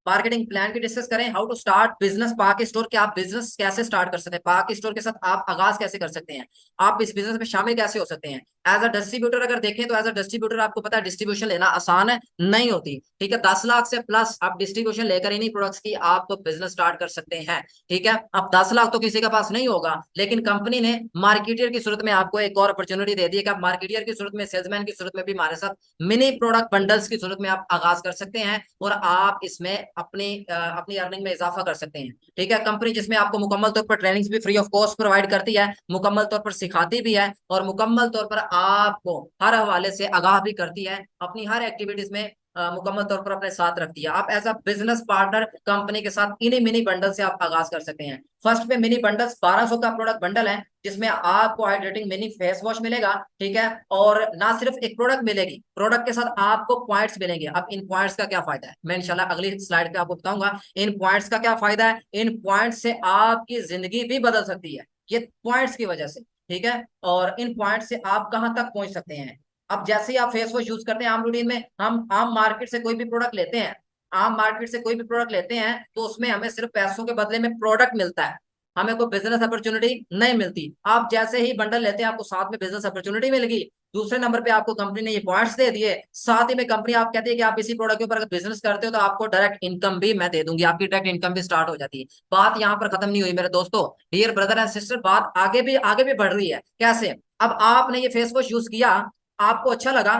Marketing plan की discuss करें, how to start business पाक स्टोर, के आप बिजनेस कैसे स्टार्ट कर सकते हैं, पाक स्टोर के साथ आप आगाज कैसे कर सकते हैं, आप इस बिजनेस में शामिल कैसे हो सकते हैं। एज अ डिस्ट्रीब्यूटर अगर देखें तो एज अ डिस्ट्रीब्यूटर आपको पता है डिस्ट्रीब्यूशन लेना आसान है नहीं होती, ठीक है। 10 लाख से प्लस आप डिस्ट्रीब्यूशन लेकर इन्हीं प्रोडक्ट्स की आप तो बिजनेस स्टार्ट कर सकते हैं, ठीक है। अब 10 लाख तो किसी के पास नहीं होगा, लेकिन कंपनी ने मार्केटियर की सूरत में आपको एक और अपॉर्चुनिटी दे दी है कि आप मार्केटियर की सूरत में, सेल्समैन की सूरत में भी हमारे साथ मिनी प्रोडक्ट बंडल्स की सूरत में आप आगाज कर सकते हैं और आप इसमें अपनी अर्निंग में इजाफा कर सकते हैं, ठीक है। कंपनी जिसमें आपको मुकम्मल तौर पर ट्रेनिंग्स भी फ्री ऑफ कॉस्ट प्रोवाइड करती है, मुकम्मल तौर पर सिखाती भी है और मुकम्मल तौर पर आपको हर हवाले से आगाह भी करती है, अपनी हर एक्टिविटीज में मुकम्मल तौर पर अपने साथ रखती है। आप as a business partner company के साथ इन्हीं मिनी बंडल से आप आगाज कर सकते हैं। फर्स्ट पे मिनी बंडल्स 1200 का प्रोडक्ट बंडल है, जिसमें आपको हाइड्रेटिंग मिनी फेस वॉश मिलेगा, ठीक है। और ना सिर्फ एक प्रोडक्ट मिलेगी, प्रोडक्ट के साथ आपको पॉइंट्स मिलेंगे। अब इन पॉइंट्स का क्या फायदा है, मैं इंशाल्लाह अगली स्लाइड पे आपको बताऊंगा इन पॉइंट्स का क्या फायदा है। इन पॉइंट्स से आपकी जिंदगी भी बदल सकती है, ये पॉइंट्स की वजह से, ठीक है। और इन पॉइंट्स से आप कहां तक पहुंच सकते हैं। अब जैसे ही आप फेस वॉश यूज करते हैं आम रूटीन में, हम आम मार्केट से कोई भी प्रोडक्ट लेते हैं, आम मार्केट से कोई भी प्रोडक्ट लेते हैं तो उसमें हमें सिर्फ पैसों के बदले में प्रोडक्ट मिलता है, हमें कोई बिजनेस अपॉर्चुनिटी नहीं मिलती। आप जैसे ही बंडल लेते हैं आपको साथ में बिजनेस अपॉर्चुनिटी मिल गई, दूसरे नंबर पे आपको कंपनी ने ये पॉइंट्स दे दिए, साथ ही में कंपनी आप कहती है कि आप इसी प्रोडक्ट के ऊपर अगर बिजनेस करते हो तो आपको डायरेक्ट इनकम भी मैं दे दूंगी, आपकी डायरेक्ट इनकम भी स्टार्ट हो जाती है। बात यहाँ पर खत्म नहीं हुई मेरे दोस्तों, डियर ब्रदर एंड सिस्टर, बात आगे भी बढ़ रही है। कैसे, अब आपने ये फेस वॉश यूज किया, आपको अच्छा लगा,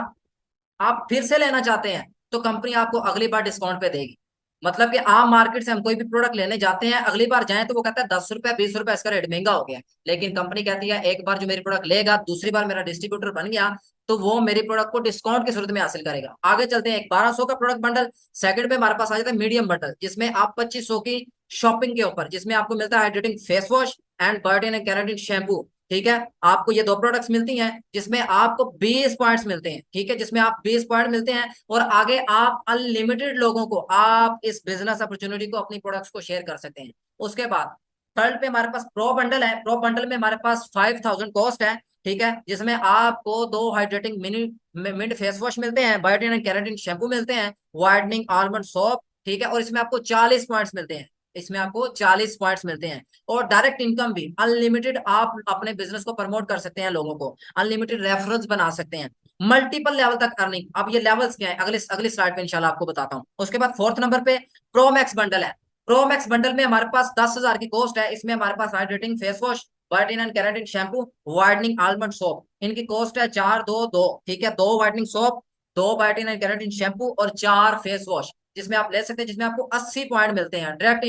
आप फिर से लेना चाहते हैं तो कंपनी आपको अगली बार डिस्काउंट पे देगी। मतलब कि आम मार्केट से हम कोई भी प्रोडक्ट लेने जाते हैं, अगली बार जाएं तो वो कहता है 10 रुपए 20 रुपए इसका रेट महंगा हो गया है। लेकिन कंपनी कहती है एक बार जो मेरी प्रोडक्ट लेगा, दूसरी बार मेरा डिस्ट्रीब्यूटर बन गया तो वो मेरी प्रोडक्ट को डिस्काउंट की सूरत में हासिल करेगा। आगे चलते हैं, एक 1200 का प्रोडक्ट बंडल। सेकंड पे हमारे पास आ जाता है मीडियम बंडल, जिसमें आप 2500 की शॉपिंग के ऊपर, जिसमें आपको मिलता है hydrating face wash and biotin and keratin shampoo, ठीक है। आपको ये दो प्रोडक्ट्स मिलती हैं जिसमें आपको 20 पॉइंट्स मिलते हैं, ठीक है, जिसमें आप 20 पॉइंट मिलते हैं और आगे आप अनलिमिटेड लोगों को आप इस बिजनेस अपॉर्चुनिटी को, अपनी प्रोडक्ट्स को शेयर कर सकते हैं। उसके बाद थर्ड पे हमारे पास प्रो बंडल है। प्रो बंडल में हमारे पास 5000 कॉस्ट है, ठीक है, जिसमें आपको दो hydrating mini mint face wash मिलते हैं, बायोटिन एंड केराटिन शैम्पू मिलते हैं, वाइटनिंग आलमंड सोप, ठीक है, और इसमें आपको 40 पॉइंट्स मिलते हैं, इसमें आपको 40 पॉइंट्स मिलते हैं। और डायरेक्ट इनकम भी अनलिमिटेड, आप अपने बिजनेस को प्रमोट कर सकते हैं, लोगों को अनलिमिटेड रेफरेंस बना सकते हैं, मल्टीपल लेवल तक अर्निंग। अब ये लेवल्स क्या है अगले अगली स्लाइड पे इंशाल्लाह आपको बताता हूँ। उसके बाद फोर्थ नंबर पे प्रो मैक्स बंडल है। प्रो मैक्स बंडल में हमारे पास 10,000 की कॉस्ट है, इसमें हमारे पास hydrating face wash, whitening and keratin shampoo, whitening almond soap, इनकी कॉस्ट है 4 2 2, ठीक है, दो वाइटनिंग सोप, दो वाइटनिंग एंड केराटिन शैम्पू और 4 फेस वॉश, जिसमें आप ले सकते हैं, जिसमें आपको 80 पॉइंट मिलते हैं। Direct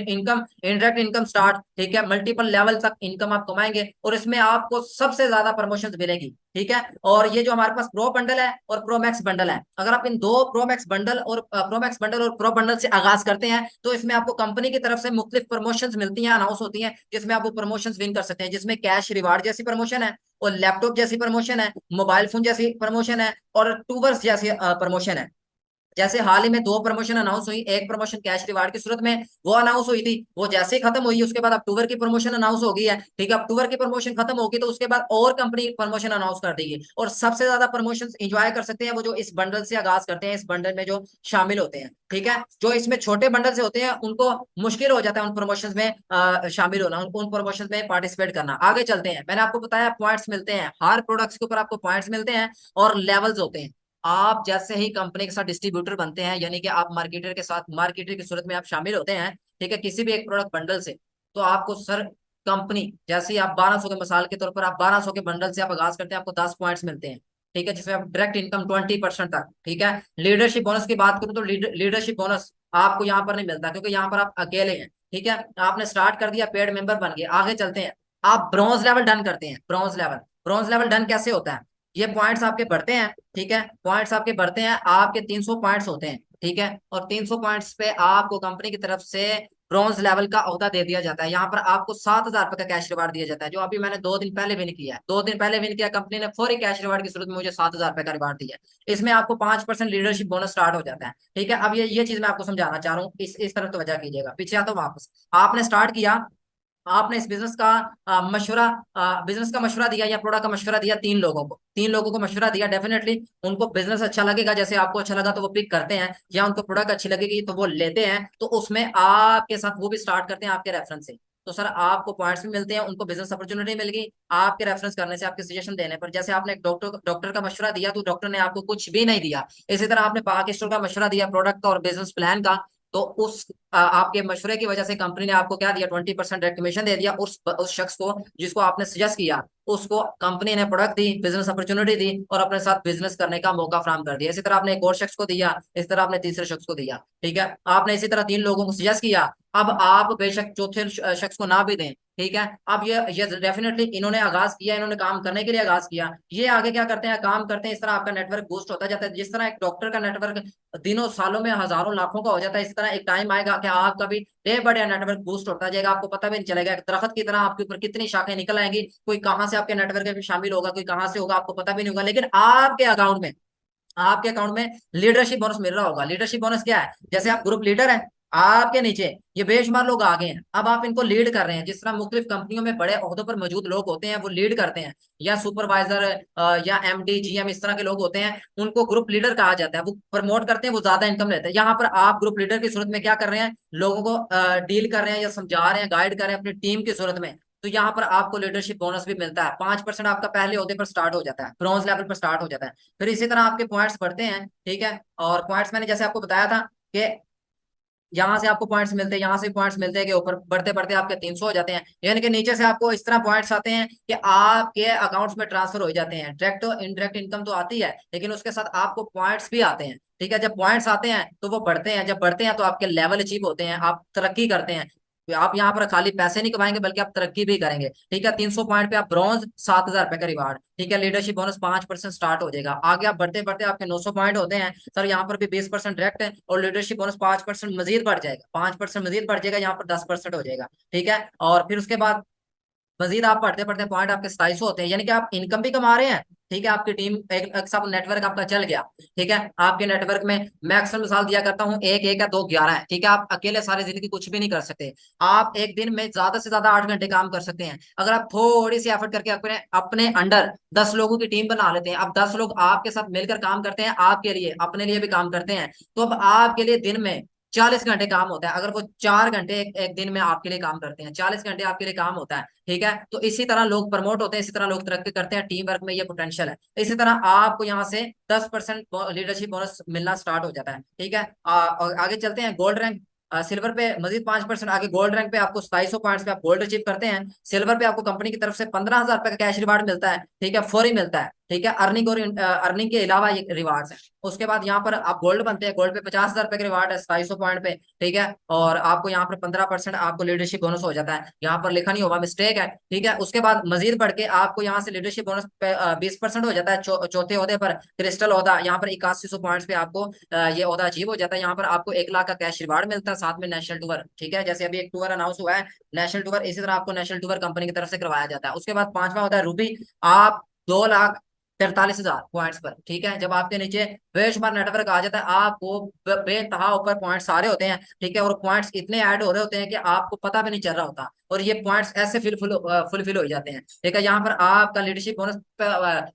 income, indirect income start, ठीक है, मल्टीपल लेवल तक इनकम आप कमाएंगे और इसमें आपको सबसे ज्यादा प्रमोशंस मिलेगी, ठीक है। और ये जो हमारे पास प्रो बंडल है और प्रो मैक्स बंडल है, अगर आप इन दो प्रो मैक्स बंडल और प्रो बंडल से आगाज करते हैं तो इसमें आपको कंपनी की तरफ से मुख्तलिफ प्रमोशंस मिलती हैं, अनाउंस होती हैं, जिसमें आप वो प्रमोशंस विन कर सकते हैं, जिसमें कैश रिवार्ड जैसी प्रमोशन है और लैपटॉप जैसी प्रमोशन है, मोबाइल फोन जैसी प्रमोशन है और टूवर्स जैसी प्रमोशन है। जैसे हाल ही में दो प्रमोशन अनाउंस हुई, एक प्रमोशन कैश रिवार्ड की सूरत में वो अनाउंस हुई थी, वो जैसे ही खत्म हुई उसके बाद अक्टूबर की प्रमोशन अनाउंस हो गई है, ठीक है। अक्टूबर की प्रमोशन खत्म होगी तो उसके बाद और कंपनी प्रमोशन अनाउंस कर देगी और सबसे ज्यादा प्रमोशन एंजॉय कर सकते हैं वो जो इस बंडल से आगाज करते हैं, इस बंडल में जो शामिल होते हैं, ठीक है। जो इसमें छोटे बंडल से होते हैं उनको मुश्किल हो जाता है उन प्रमोशन में शामिल होना, उन प्रमोशन में पार्टिसिपेट करना। आगे चलते हैं, मैंने आपको बताया पॉइंट्स मिलते हैं, हर प्रोडक्ट्स के ऊपर आपको पॉइंट्स मिलते हैं और लेवल्स होते हैं। आप जैसे ही कंपनी के साथ डिस्ट्रीब्यूटर बनते हैं, यानी कि आप मार्केटर के साथ, मार्केटर की सूरत में आप शामिल होते हैं, ठीक है, किसी भी एक प्रोडक्ट बंडल से, तो आपको सर कंपनी, जैसे ही आप 1200 के मिसाल के तौर पर आप 1200 के बंडल से आप आगाज करते हैं, आपको 10 पॉइंट्स मिलते हैं, ठीक है, जिसमें आप डायरेक्ट इनकम 20% तक, ठीक है। लीडरशिप बोनस की बात करूं तो लीडरशिप बोनस आपको यहाँ पर नहीं मिलता क्योंकि यहाँ पर आप अकेले हैं, ठीक है। आपने स्टार्ट कर दिया, पेड मेंबर बन गए। आगे चलते हैं, आप ब्रॉन्ज लेवल डन करते हैं। ब्रॉन्ज लेवल डन कैसे होता है, ये पॉइंट्स आपके बढ़ते हैं, ठीक है, पॉइंट्स आपके बढ़ते हैं, आपके 300 पॉइंट्स होते हैं, ठीक है, और 300 पॉइंट्स पे आपको कंपनी की तरफ से ब्रॉन्ज लेवल का ओहदा दे दिया जाता है। यहाँ पर आपको 7,000 रुपए का कैश रिवार्ड दिया जाता है, जो अभी मैंने 2 दिन पहले विन किया है, 2 दिन पहले विन किया, कंपनी ने फौरी कैश रिवार्ड की सूरत में मुझे 7,000 रुपए का रिवार्ड दिया है। इसमें आपको 5% लीडरशिप बोनस स्टार्ट हो जाता है, ठीक है। अब ये चीज मैं आपको समझाना चाह रहा हूँ, इस तरफ तो वजह कीजिएगा, पीछे आता हूँ वापस। आपने स्टार्ट किया, आपने इस बिजनेस का मशवरा, बिजनेस का मशवरा दिया या प्रोडक्ट का मशवरा दिया तीन लोगों को मशवरा दिया, डेफिनेटली उनको बिजनेस अच्छा लगेगा। जैसे आपको अच्छा लगा तो वो पिक करते हैं, या उनको प्रोडक्ट अच्छी लगेगी तो वो लेते हैं, तो उसमें आपके साथ वो भी स्टार्ट करते हैं आपके रेफरेंस से। तो सर आपको पॉइंट्स भी मिलते हैं, उनको बिजनेस अपॉर्चुनिटी मिल गई आपके रेफरेंस करने से, आपके सजेशन देने पर। जैसे आपने एक डॉक्टर का मशवरा दिया तो डॉक्टर ने आपको कुछ भी नहीं दिया, इसी तरह आपने पाक स्टोर का मशवरा दिया प्रोडक्ट का और बिजनेस प्लान का, तो उस आपके मशवरे की वजह से कंपनी ने आपको क्या दिया, 20% कमीशन दे दिया उस शख्स को जिसको आपने सजेस्ट किया। उसको कंपनी ने प्रोडक्ट दी, बिजनेस अपॉर्चुनिटी दी और अपने साथ बिजनेस करने का मौका फराहम कर दिया। इसी तरह आपने एक और शख्स को दिया, इस तरह आपने तीसरे शख्स को दिया। ठीक है, आपने इसी तरह तीन लोगों को सजेस्ट किया। अब आप बेशक चौथे शख्स को ना भी दें, ठीक है, अब ये डेफिनेटली इन्होंने आगाज किया, इन्होंने काम करने के लिए आगाज किया, ये आगे क्या करते हैं, काम करते हैं। इस तरह आपका नेटवर्क बूस्ट होता जाता है। जिस तरह एक डॉक्टर का नेटवर्क दिनों सालों में हजारों लाखों का हो जाता है, इस तरह एक टाइम आएगा कि आपका भी day by day network boost होता जाएगा, आपको पता भी नहीं चलेगा। एक दरख्त की तरह आपके ऊपर कितनी शाखें निकल आएंगी, कोई कहाँ से आपके नेटवर्क में शामिल होगा, कोई कहाँ से होगा, आपको पता भी नहीं होगा, लेकिन आपके अकाउंट में लीडरशिप बोनस मिल रहा होगा। लीडरशिप बोनस क्या है, जैसे आप ग्रुप लीडर हैं, आपके नीचे ये बेशुमार लोग आगे हैं, अब आप इनको लीड कर रहे हैं। जिस तरह मुख्तलिफ कंपनियों में बड़े ओहदों पर मौजूद लोग होते हैं, वो लीड करते हैं, या सुपरवाइजर या एमडी जीएम इस तरह के लोग होते हैं, उनको ग्रुप लीडर कहा जाता है। वो प्रमोट करते हैं, वो ज्यादा इनकम लेते हैं। यहाँ पर आप ग्रुप लीडर की सूरत में क्या कर रहे हैं, लोगों को डील कर रहे हैं या समझा रहे हैं, गाइड कर रहे हैं अपनी टीम की सूरत में। तो यहाँ पर आपको लीडरशिप बोनस भी मिलता है, 5% आपका पहले ओहदे पर स्टार्ट हो जाता है, ब्रॉन्ज लेवल पर स्टार्ट हो जाता है। फिर इसी तरह आपके पॉइंट्स बढ़ते हैं, ठीक है। और पॉइंट्स मैंने जैसे आपको बताया था कि यहाँ से आपको पॉइंट्स मिलते हैं, यहाँ से पॉइंट्स मिलते हैं, कि ऊपर बढ़ते बढ़ते आपके 300 हो जाते हैं, यानी कि नीचे से आपको इस तरह पॉइंट्स आते हैं कि आपके अकाउंट्स में ट्रांसफर हो जाते हैं। डायरेक्ट और इनडायरेक्ट इनकम तो आती है, लेकिन उसके साथ आपको पॉइंट्स भी आते हैं। ठीक है, जब पॉइंट्स आते हैं तो वो बढ़ते हैं, जब बढ़ते हैं तो आपके लेवल अचीव होते हैं, आप तरक्की करते हैं। तो आप यहाँ पर खाली पैसे नहीं कमाएंगे बल्कि आप तरक्की भी करेंगे। ठीक है, 300 पॉइंट पे आप ब्रॉन्ज, 7,000 रुपए का रिवार्ड। ठीक है, लीडरशिप बोनस 5% स्टार्ट हो जाएगा। आगे आप बढ़ते बढ़ते आपके 900 पॉइंट होते हैं सर, यहाँ पर भी 20% डायरेक्ट है, और लीडरशिप बोनस 5% मजीद बढ़ जाएगा, 5% मजीद बढ़ जाएगा, यहाँ पर 10% हो जाएगा। ठीक है, और फिर उसके बाद मजीद आप पढ़ते पढ़ते पॉइंट आपके 2700 होते हैं, यानी कि आप इनकम भी कमा रहे हैं। ठीक है, आपकी टीम एक सब नेटवर्क आपका चल गया। ठीक है, आपके नेटवर्क में मैक्सिमम मिसाल दिया करता हूँ, एक एक है, दो 11 है। ठीक है, आप अकेले सारी जिंदगी कुछ भी नहीं कर सकते। आप एक दिन में ज्यादा से ज्यादा 8 घंटे काम कर सकते हैं, अगर आप थोड़ी सी एफर्ट करके अपने अपने अंडर 10 लोगों की टीम बना लेते हैं। अब 10 लोग आपके साथ मिलकर काम करते हैं, आपके लिए, अपने लिए भी काम करते हैं, तो अब आपके लिए दिन में 40 घंटे काम होता है। अगर वो 4 घंटे एक दिन में आपके लिए काम करते हैं, 40 घंटे आपके लिए काम होता है। ठीक है, तो इसी तरह लोग प्रमोट होते हैं, इसी तरह लोग तरक्की करते हैं, टीम वर्क में ये पोटेंशियल है। इसी तरह आपको यहाँ से 10% लीडरशिप बोनस मिलना स्टार्ट हो जाता है। ठीक है, और आगे चलते हैं। गोल्ड रैंक, सिल्वर पे मजीद 5%, आगे गोल्ड रैंक पे आपको 2700 पॉइंट्स पे आप गोल्ड अचीव करते हैं। सिल्वर पे आपको कंपनी की तरफ से 15,000 रुपए का कैश रिवार्ड मिलता है। ठीक है, फौरी मिलता है। ठीक है, अर्निंग और अर्निंग के अलावा ये रिवार्ड्स है। उसके बाद यहाँ पर आप गोल्ड बनते हैं, गोल्ड पे 50,000 रुपए का रिवार्ड है 2700 पॉइंट पे। ठीक है, और आपको यहाँ पर 15% आपको लीडरशिप बोनस हो जाता है, यहाँ पर लिखा नहीं होगा, मिस्टेक है। ठीक है, उसके बाद मजीद बढ़ के आपको यहाँ से लीडरशिप बोनस पे 20% हो जाता है। चौथे ओहदे पर क्रिस्टल ओहदा, यहाँ पर 8100 पॉइंट्स पे आपको ये ओहदा अचीव हो जाता है। यहाँ पर आपको 1 लाख का कैश रिवार्ड मिलता है, साथ में नेशनल टूर। ठीक है, जैसे अभी एक टूर अनाउंस हुआ है, नेशनल टूर, इसी तरह आपको नेशनल टूर कंपनी की तरफ से करवाया जाता है। उसके बाद पांचवा होता है रूबी, आप 2,43,000 पॉइंट्स पर। ठीक है, जब आपके नीचे बेशुमार नेटवर्क आ जाता है, आपको बेतहा ऊपर पॉइंट सारे होते हैं। ठीक है, और पॉइंट्स इतने ऐड हो रहे होते हैं कि आपको पता भी नहीं चल रहा होता, और ये पॉइंट्स ऐसे फुलफिल हो जाते हैं। ठीक है, यहाँ पर आपका लीडरशिप बोनस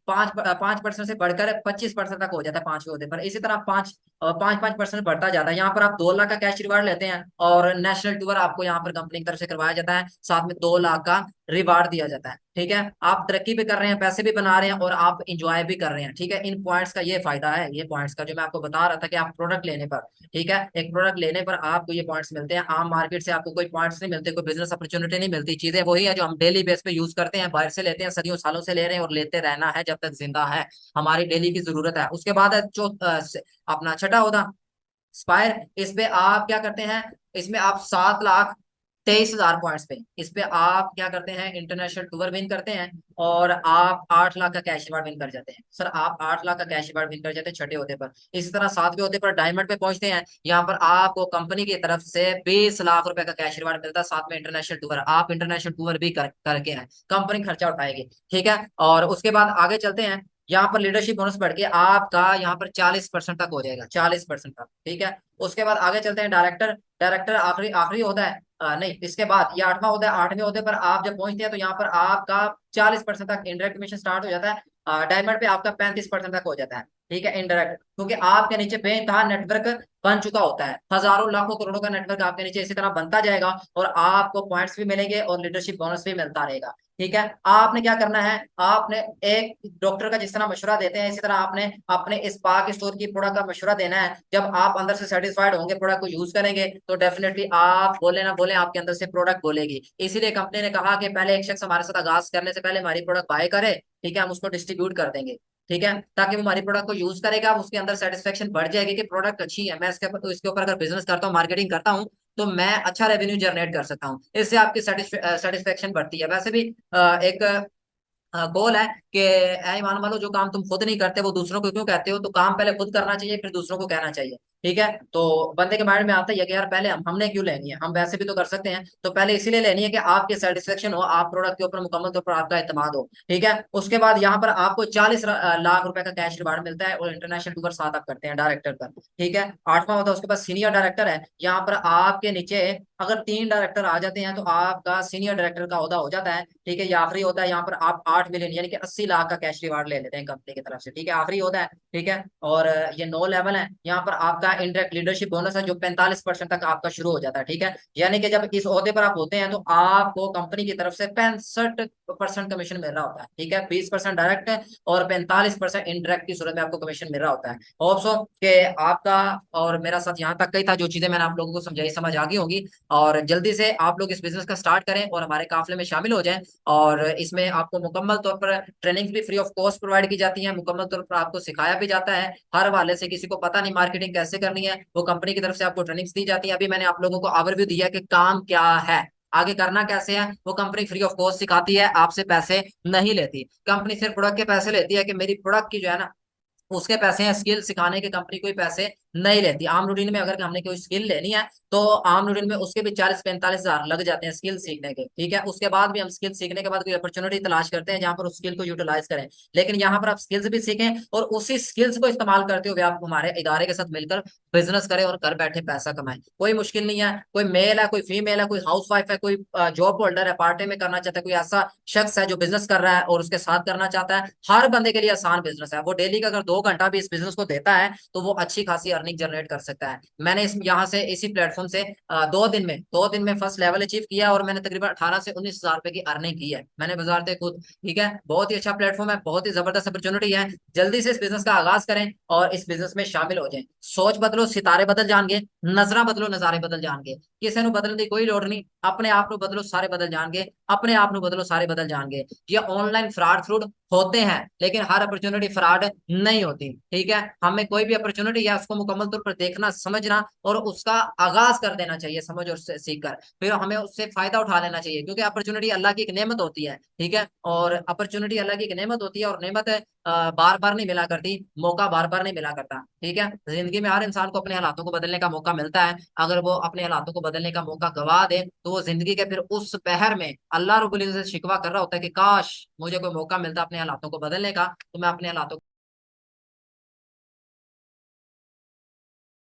5% से बढ़कर 25% तक हो जाता है पांचवें होते पर। इसी तरह 5-5% बढ़ता जाता है। यहाँ पर आप 2 लाख का कैश रिवार्ड लेते हैं, और नेशनल टूर आपको यहाँ पर कंपनी की तरफ से करवाया जाता है, साथ में 2 लाख का रिवार्ड दिया जाता है। ठीक है, आप तरक्की भी कर रहे हैं, पैसे भी बना रहे हैं, और आप इंजॉय भी कर रहे हैं। ठीक है, इन पॉइंट्स का ये फायदा है, ये पॉइंट्स का जो मैं आपको बता रहा था कि आप प्रोडक्ट लेने पर, ठीक है, एक प्रोडक्ट लेने पर आपको ये पॉइंट्स मिलते हैं। आम मार्केट से आपको कोई पॉइंट्स नहीं मिलते, कोई बिजनेस अपॉर्चुनिटी नहीं मिलती। चीजें वही है जो हम डेली बेस पे यूज करते हैं, बाहर से लेते हैं, सदियों सालों से ले रहे हैं, और लेते रहना है जब तक जिंदा है, हमारी डेली की जरूरत है। उसके बाद है जो अपना छठा होता स्पायर, इस पे आप क्या करते हैं, इसमें आप 7,23,000 पॉइंट्स पे, इस पे आप क्या करते हैं, इंटरनेशनल टूर विन करते हैं, और आप 8 लाख का कैश अवार्ड विन कर जाते हैं। सर आप 8 लाख का कैश अवार्ड विन कर जाते हैं छठे होते पर। इसी तरह सातवें होते पर डायमंड पे पहुंचते हैं, यहाँ पर आपको कंपनी की तरफ से 20 लाख रुपए का कैश अवार्ड मिलता है, साथ में इंटरनेशनल टूर, आप इंटरनेशनल टूर भी करके हैं, कंपनी खर्चा उठाएगी। ठीक है, और उसके बाद आगे चलते हैं। यहाँ पर लीडरशिप बोनस बढ़ के आपका यहाँ पर 40% तक हो जाएगा, 40% तक। ठीक है, उसके बाद आगे चलते हैं। डायरेक्टर, डायरेक्टर आखिरी आखिरी होता है। नहीं, इसके बाद ये 8वां होता है। 8वें होते पर आप जब पहुंचते हैं तो यहाँ पर आपका 40% तक इनडायरेक्ट कमीशन स्टार्ट हो जाता है। डायमंड पे आपका 35% तक हो जाता है। ठीक है, इनडायरेक्ट, क्योंकि आपके नीचे बेइंतहा नेटवर्क बन चुका होता है। हजारों लाखों करोड़ों का नेटवर्क आपके नीचे इसी तरह बनता जाएगा, और आपको पॉइंट्स भी मिलेंगे और लीडरशिप बोनस भी मिलता रहेगा। ठीक है, आपने क्या करना है, आपने एक डॉक्टर का जिस तरह मशवरा देते हैं, इसी तरह आपने अपने इस पाक स्टोर की प्रोडक्ट का मशवरा देना है। जब आप अंदर से सेटिस्फाइड होंगे, प्रोडक्ट को यूज करेंगे, तो डेफिनेटली आप बोले ना बोले आपके अंदर से प्रोडक्ट बोलेगी। इसीलिए कंपनी ने कहा कि पहले एक शख्स हमारे साथ आगाज करने से पहले हमारी प्रोडक्ट बाय करे। ठीक है, हम उसको डिस्ट्रीब्यूट कर देंगे। ठीक है, ताकि वो हमारी प्रोडक्ट को यूज करेगा, उसके अंदर सेटिस्फेक्शन बढ़ जाएगी कि प्रोडक्ट अच्छी है, मैं इसके ऊपर अगर बिजनेस करता हूँ, मार्केटिंग करता हूँ, तो मैं अच्छा रेवेन्यू जनरेट कर सकता हूँ। इससे आपकी सेटिस्फेक्शन बढ़ती है। वैसे भी एक गोल है कि ऐ मान लो, जो काम तुम खुद नहीं करते वो दूसरों को क्यों कहते हो, तो काम पहले खुद करना चाहिए, फिर दूसरों को कहना चाहिए। ठीक है, तो बंदे के माइंड में आता ही है कि यार पहले हमने क्यों लेनी है, हम वैसे भी तो कर सकते हैं, तो पहले इसीलिए लेनी है कि आपकी सेटिस्फेक्शन हो, आप प्रोडक्ट के ऊपर मुकम्मल तौर पर आपका एतमाद हो। ठीक है, उसके बाद यहाँ पर आपको 40 लाख रुपए का कैश रिवार्ड मिलता है, और इंटरनेशनल टूर साथ आप करते हैं डायरेक्टर पर। ठीक है, 8वां होता है उसके पास सीनियर डायरेक्टर है। यहाँ पर आपके नीचे अगर 3 डायरेक्टर आ जाते हैं तो आपका सीनियर डायरेक्टर का ओहदा हो जाता है। ठीक है, ये आखिरी होता है। यहाँ पर आप 8 मिलियन यानी कि 80 लाख का कैश रिवार्ड ले लेते हैं कंपनी की तरफ से। ठीक है, आखिरी होता है। ठीक है, और ये 9 लेवल है। यहाँ पर आपका इंडायरेक्ट लीडरशिप बोनस है, जो 45% तक आपका शुरू हो जाता है। ठीक है, यानी कि जब इस ओहदे पर आप होते हैं तो आपको कंपनी की तरफ से 65% कमीशन मिल रहा होता है। ठीक है, 20% डायरेक्ट और 45% इनडायरेक्ट की सूरत में आपको कमीशन मिल रहा होता है। होप सो कि आपका और मेरा साथ यहाँ तक का ही था। जो चीजें मैंने आप लोगों को समझाई समझ आ गई होंगी, और जल्दी से आप लोग इस बिजनेस का स्टार्ट करें और हमारे काफिले में शामिल हो जाएं। और इसमें आपको मुकम्मल तौर पर ट्रेनिंग भी फ्री ऑफ कॉस्ट प्रोवाइड की जाती है, मुकम्मल तौर पर आपको सिखाया भी जाता है। हर वाले से किसी को पता नहीं मार्केटिंग कैसे करनी है, वो कंपनी की तरफ से आपको ट्रेनिंग्स दी जाती है। अभी मैंने आप लोगों को ओवरव्यू दिया कि काम क्या है, आगे करना कैसे है। वो कंपनी फ्री ऑफ कॉस्ट सिखाती है, आपसे पैसे नहीं लेती। कंपनी सिर्फ प्रोडक्ट के पैसे लेती है कि मेरी प्रोडक्ट की जो है ना, उसके पैसे हैं। स्किल सिखाने के कंपनी कोई पैसे नहीं लेती। आम रूटीन में अगर हमने कोई स्किल लेनी है, तो आम रूटीन में उसके भी 40-45 हजार लग जाते हैं स्किल सीखने के। ठीक है, उसके बाद भी हम स्किल सीखने के बाद कोई अपॉर्चुनिटी तलाश करते हैं जहां पर उस स्किल को यूटिलाइज करें। लेकिन यहाँ पर आप स्किल्स भी सीखें, और उसी स्किल्स को इस्तेमाल करते हुए आप हमारे इदारे के साथ मिलकर बिजनेस करें और घर बैठे पैसा कमाएं। कोई मुश्किल नहीं है। कोई मेल है, कोई फीमेल है, कोई हाउस वाइफ है, कोई जॉब होल्डर है, पार्ट टाइम में करना चाहता है, कोई ऐसा शख्स है जो बिजनेस कर रहा है और उसके साथ करना चाहता है, हर बंदे के लिए आसान बिजनेस है। वो डेली का अगर 2 घंटा भी इस बिजनेस को देता है, तो वो अच्छी खासी अर्निंग जनरेट कर सकता है। मैंने इस यहाँ से इसी प्लेटफॉर्म से 2 दिन में फर्स्ट लेवल अचीव किया, और मैंने तकरीबन 18 से 19 हजार रुपए की अर्निंग की है, मैंने बाजार से खुद। ठीक है, बहुत ही अच्छा प्लेटफॉर्म है, बहुत ही जबरदस्त अपॉर्चुनिटी है। जल्दी से इस बिजनेस का आगाज करें और इस बिजनेस में शामिल हो जाएं। सोच बदलो, सितारे बदल जाएंगे। नजरा बदलो, नजारे बदल जाएंगे। किसी ਨੂੰ बदलने की कोई लोड़ नहीं, अपने आप ਨੂੰ बदलो, सारे बदल जाएंगे। अपने आप ਨੂੰ बदलो, सारे बदल जाएंगे। ये ऑनलाइन फ्रॉड होते हैं, लेकिन हर अपॉर्चुनिटी फ्रॉड नहीं होती। ठीक है, हमें कोई भी अपॉर्चुनिटी है उसको मुकम्मल तौर पर देखना, समझना, और उसका आगाज कर देना चाहिए समझ और सीख कर। फिर हमें उससे फायदा उठा लेना चाहिए, क्योंकि अपॉर्चुनिटी अल्लाह की एक नेमत होती है। ठीक है, और अपॉर्चुनिटी अल्लाह की एक नेमत होती है, और नेमत बार बार नहीं मिला करती, मौका बार बार नहीं मिला करता। ठीक है, जिंदगी में हर इंसान को अपने हालातों को बदलने का मौका मिलता है। अगर वो अपने हालातों को बदलने का मौका गवा दे, तो वो जिंदगी के फिर उस पहर में अल्लाह रब्बुल इज्जत से शिकवा कर रहा होता है कि काश मुझे कोई मौका मिलता अपने हालातों को बदलने का, तो मैं अपने हालातों